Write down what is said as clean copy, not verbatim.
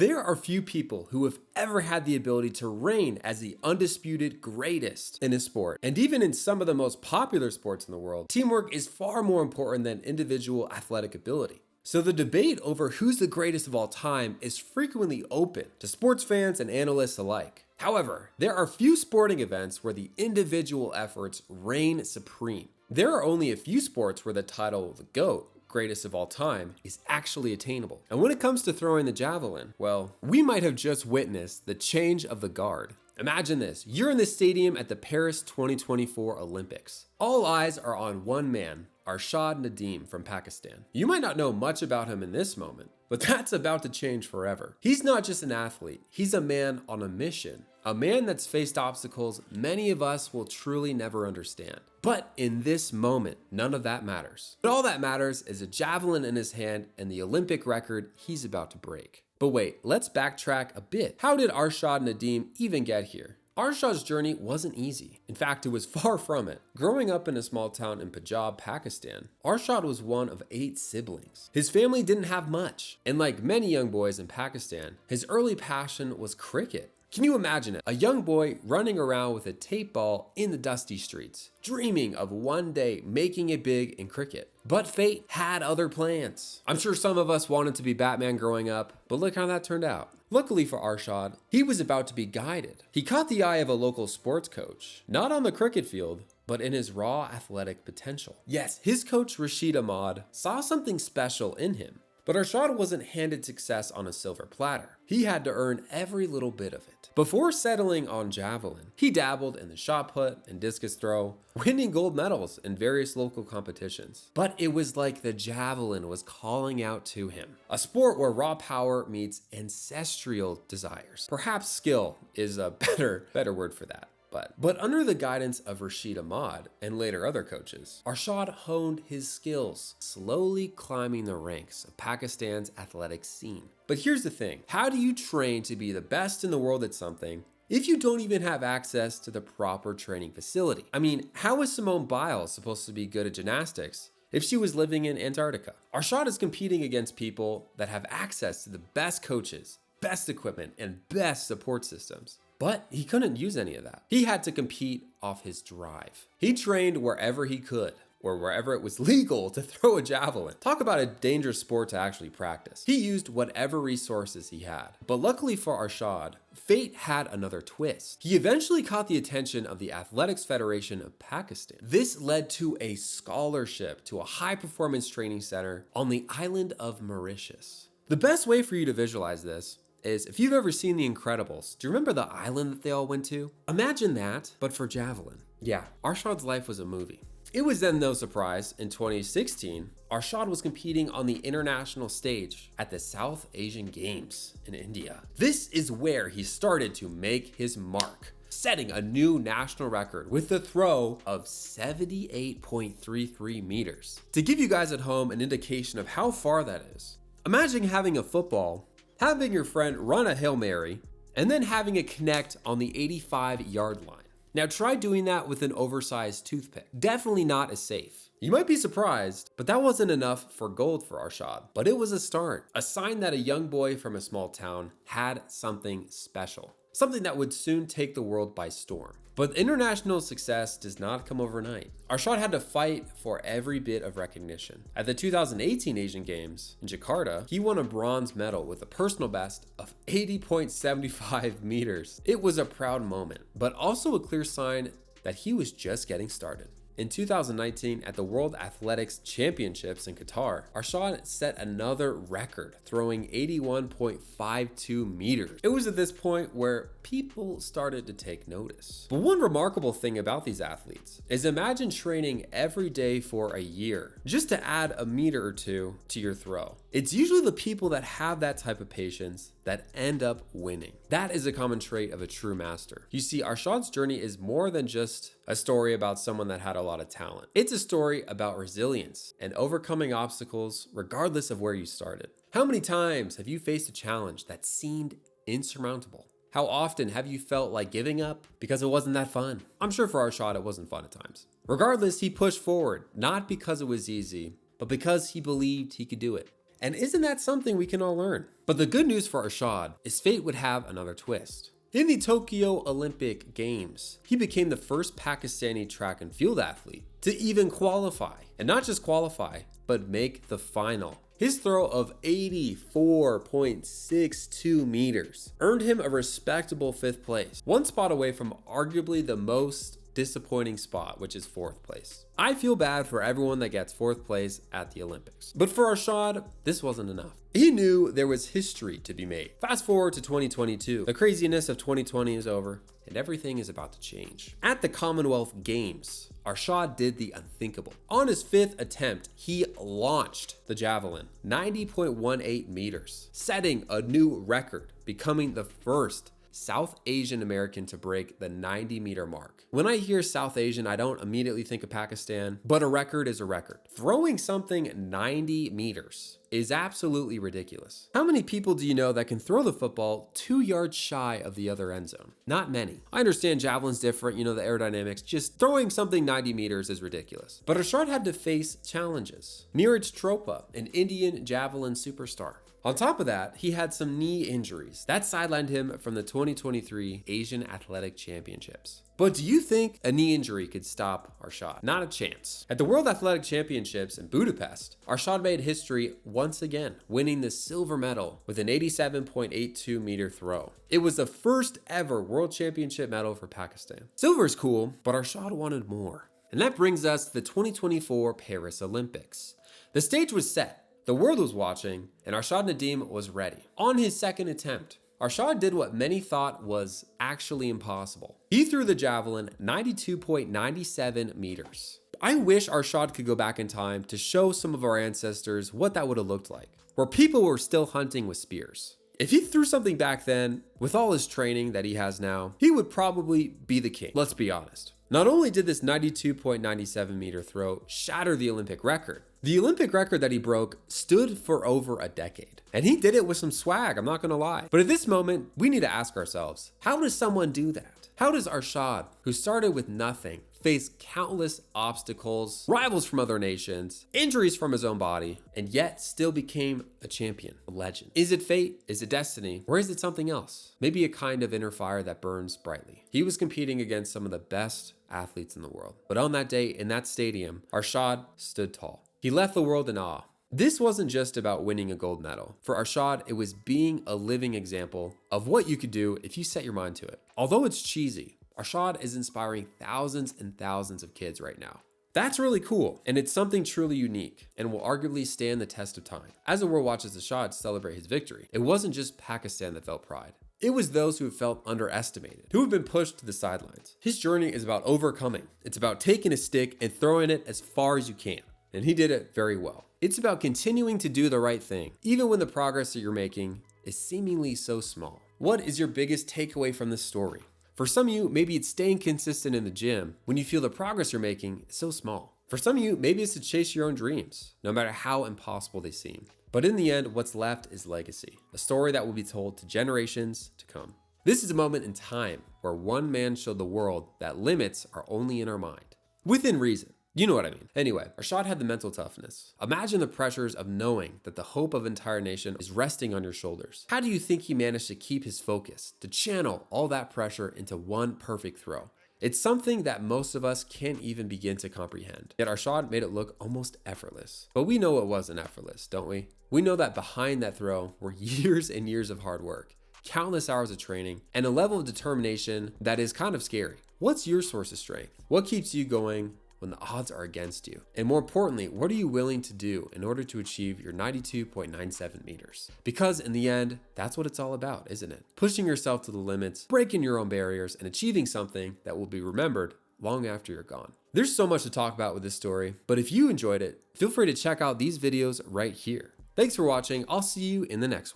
There are few people who have ever had the ability to reign as the undisputed greatest in a sport. And even in some of the most popular sports in the world, teamwork is far more important than individual athletic ability. So the debate over who's the greatest of all time is frequently open to sports fans and analysts alike. However, there are few sporting events where the individual efforts reign supreme. There are only a few sports where the title, the GOAT, greatest of all time, is actually attainable. And when it comes to throwing the javelin, well, we might have just witnessed the change of the guard. Imagine this, you're in the stadium at the Paris 2024 Olympics. All eyes are on one man, Arshad Nadeem from Pakistan. You might not know much about him in this moment, but that's about to change forever. He's not just an athlete, he's a man on a mission. A man that's faced obstacles many of us will truly never understand. But in this moment, none of that matters. But all that matters is a javelin in his hand and the Olympic record he's about to break. But wait, let's backtrack a bit. How did Arshad Nadeem even get here? Arshad's journey wasn't easy. In fact, it was far from it. Growing up in a small town in Punjab, Pakistan, Arshad was one of 8 siblings. His family didn't have much, and like many young boys in Pakistan, his early passion was cricket. Can you imagine it? A young boy running around with a tape ball in the dusty streets, dreaming of one day making it big in cricket. But fate had other plans. I'm sure some of us wanted to be Batman growing up, but look how that turned out. Luckily for Arshad, he was about to be guided. He caught the eye of a local sports coach, not on the cricket field, but in his raw athletic potential. Yes, his coach Rashid Ahmad saw something special in him. But Arshad wasn't handed success on a silver platter. He had to earn every little bit of it. Before settling on javelin, he dabbled in the shot put and discus throw, winning gold medals in various local competitions. But it was like the javelin was calling out to him. A sport where raw power meets ancestral desires. Perhaps skill is a better word for that. But under the guidance of Rashid Ahmad and later other coaches, Arshad honed his skills, slowly climbing the ranks of Pakistan's athletic scene. But here's the thing, how do you train to be the best in the world at something if you don't even have access to the proper training facility? I mean, how is Simone Biles supposed to be good at gymnastics if she was living in Antarctica? Arshad is competing against people that have access to the best coaches, best equipment, and best support systems. But he couldn't use any of that. He had to compete off his drive. He trained wherever he could, or wherever it was legal to throw a javelin. Talk about a dangerous sport to actually practice. He used whatever resources he had. But luckily for Arshad, fate had another twist. He eventually caught the attention of the Athletics Federation of Pakistan. This led to a scholarship to a high-performance training center on the island of Mauritius. The best way for you to visualize this is if you've ever seen The Incredibles, do you remember the island that they all went to? Imagine that, but for javelin. Yeah, Arshad's life was a movie. It was then no surprise, in 2016, Arshad was competing on the international stage at the South Asian Games in India. This is where he started to make his mark, setting a new national record with the throw of 78.33 meters. To give you guys at home an indication of how far that is, imagine having a football, having your friend run a Hail Mary, and then having it connect on the 85-yard line. Now try doing that with an oversized toothpick. Definitely not as safe. You might be surprised, but that wasn't enough for gold for Arshad. But it was a start, a sign that a young boy from a small town had something special. Something that would soon take the world by storm. But international success does not come overnight. Arshad had to fight for every bit of recognition. At the 2018 Asian Games in Jakarta, he won a bronze medal with a personal best of 80.75 meters. It was a proud moment, but also a clear sign that he was just getting started. In 2019, at the World Athletics Championships in Qatar, Arshad set another record, throwing 81.52 meters. It was at this point where people started to take notice. But one remarkable thing about these athletes is imagine training every day for a year just to add a meter or two to your throw. It's usually the people that have that type of patience that end up winning. That is a common trait of a true master. You see, Arshad's journey is more than just a story about someone that had a lot of talent. It's a story about resilience and overcoming obstacles regardless of where you started. How many times have you faced a challenge that seemed insurmountable? How often have you felt like giving up because it wasn't that fun? I'm sure for Arshad it wasn't fun at times. Regardless, he pushed forward, not because it was easy, but because he believed he could do it. And isn't that something we can all learn? But the good news for Arshad is fate would have another twist. In the Tokyo Olympic Games, he became the first Pakistani track and field athlete to even qualify. And not just qualify, but make the final. His throw of 84.62 meters earned him a respectable 5th place, one spot away from arguably the most disappointing spot, which is 4th place. I feel bad for everyone that gets 4th place at the Olympics. But for Arshad, this wasn't enough. He knew there was history to be made. Fast forward to 2022. The craziness of 2020 is over, and everything is about to change. At the Commonwealth Games, Arshad did the unthinkable. On his 5th attempt, he launched the javelin 90.18 meters, setting a new record, becoming the first South Asian American to break the 90-meter mark. When I hear South Asian, I don't immediately think of Pakistan, but a record is a record. Throwing something 90 meters is absolutely ridiculous. How many people do you know that can throw the football 2 yards shy of the other end zone? Not many. I understand javelin's different, the aerodynamics, just throwing something 90 meters is ridiculous. But Arshad had to face challenges. Neeraj Chopra, an Indian javelin superstar. On top of that, he had some knee injuries. That sidelined him from the 2023 Asian Athletic Championships. But do you think a knee injury could stop Arshad? Not a chance. At the World Athletic Championships in Budapest, Arshad made history once again, winning the silver medal with an 87.82 meter throw. It was the first ever World Championship medal for Pakistan. Silver is cool, but Arshad wanted more. And that brings us to the 2024 Paris Olympics. The stage was set. The world was watching, and Arshad Nadeem was ready. On his 2nd attempt, Arshad did what many thought was actually impossible. He threw the javelin 92.97 meters. I wish Arshad could go back in time to show some of our ancestors what that would have looked like, where people were still hunting with spears. If he threw something back then, with all his training that he has now, he would probably be the king. Let's be honest. Not only did this 92.97 meter throw shatter the Olympic record, the Olympic record that he broke stood for over a decade. And he did it with some swag, I'm not gonna lie. But at this moment, we need to ask ourselves, how does someone do that? How does Arshad, who started with nothing, face countless obstacles, rivals from other nations, injuries from his own body, and yet still became a champion, a legend? Is it fate? Is it destiny? Or is it something else? Maybe a kind of inner fire that burns brightly. He was competing against some of the best athletes in the world. But on that day, in that stadium, Arshad stood tall. He left the world in awe. This wasn't just about winning a gold medal. For Arshad, it was being a living example of what you could do if you set your mind to it. Although it's cheesy, Arshad is inspiring thousands and thousands of kids right now. That's really cool, and it's something truly unique, and will arguably stand the test of time. As the world watches Arshad celebrate his victory, it wasn't just Pakistan that felt pride. It was those who felt underestimated, who have been pushed to the sidelines. His journey is about overcoming. It's about taking a stick and throwing it as far as you can. And he did it very well. It's about continuing to do the right thing, even when the progress that you're making is seemingly so small. What is your biggest takeaway from this story? For some of you, maybe it's staying consistent in the gym when you feel the progress you're making is so small. For some of you, maybe it's to chase your own dreams, no matter how impossible they seem. But in the end, what's left is legacy, a story that will be told to generations to come. This is a moment in time where one man showed the world that limits are only in our mind. Within reason. You know what I mean. Anyway, Arshad had the mental toughness. Imagine the pressures of knowing that the hope of an entire nation is resting on your shoulders. How do you think he managed to keep his focus, to channel all that pressure into one perfect throw? It's something that most of us can't even begin to comprehend. Yet Arshad made it look almost effortless. But we know it wasn't effortless, don't we? We know that behind that throw were years and years of hard work, countless hours of training, and a level of determination that is kind of scary. What's your source of strength? What keeps you going when the odds are against you? And more importantly, what are you willing to do in order to achieve your 92.97 meters? Because in the end, that's what it's all about, isn't it? Pushing yourself to the limits, breaking your own barriers, and achieving something that will be remembered long after you're gone. There's so much to talk about with this story, but if you enjoyed it, feel free to check out these videos right here. Thanks for watching. I'll see you in the next one.